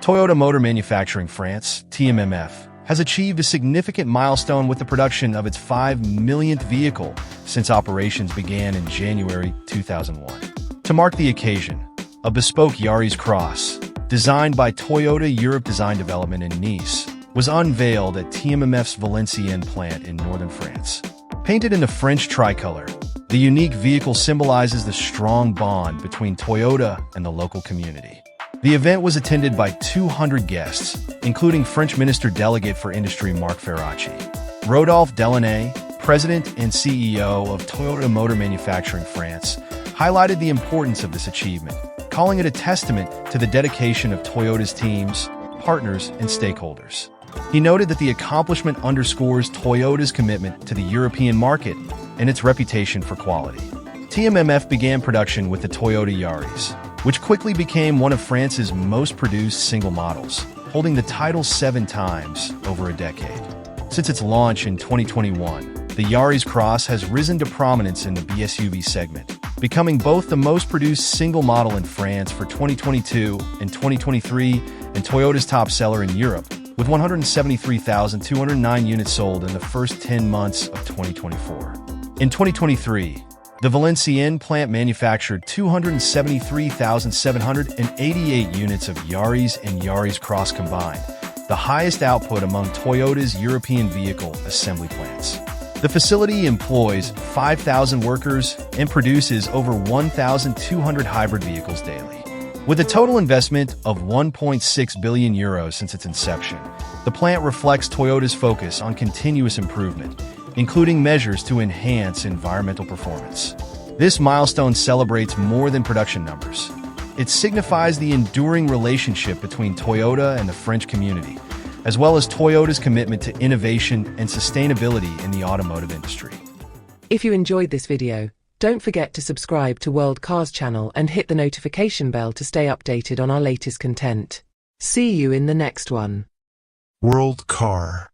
Toyota Motor Manufacturing France, TMMF, has achieved a significant milestone with the production of its 5 millionth vehicle since operations began in January 2001. To mark the occasion, a bespoke Yaris Cross, designed by Toyota Europe Design Development in Nice, was unveiled at TMMF's Valenciennes plant in northern France. Painted in the French tricolour, the unique vehicle symbolizes the strong bond between Toyota and the local community. The event was attended by 200 guests, including French Minister Delegate for Industry Marc Ferracci. Rodolphe Delaunay, President and CEO of Toyota Motor Manufacturing France, highlighted the importance of this achievement, calling it a testament to the dedication of Toyota's teams, partners, and stakeholders. He noted that the accomplishment underscores Toyota's commitment to the European market and its reputation for quality. TMMF began production with the Toyota Yaris, which quickly became one of France's most produced single models, holding the title 7 times over a decade. Since its launch in 2021, the Yaris Cross has risen to prominence in the BSUV segment, becoming both the most produced single model in France for 2022 and 2023 and Toyota's top seller in Europe, with 173,209 units sold in the first 10 months of 2024. In 2023, the Valenciennes plant manufactured 273,788 units of Yaris and Yaris Cross combined, the highest output among Toyota's European vehicle assembly plants. The facility employs 5,000 workers and produces over 1,200 hybrid vehicles daily. With a total investment of €1.6 billion since its inception, the plant reflects Toyota's focus on continuous improvement, including measures to enhance environmental performance. This milestone celebrates more than production numbers. It signifies the enduring relationship between Toyota and the French community, as well as Toyota's commitment to innovation and sustainability in the automotive industry. If you enjoyed this video, don't forget to subscribe to World Cars channel and hit the notification bell to stay updated on our latest content. See you in the next one. World Car.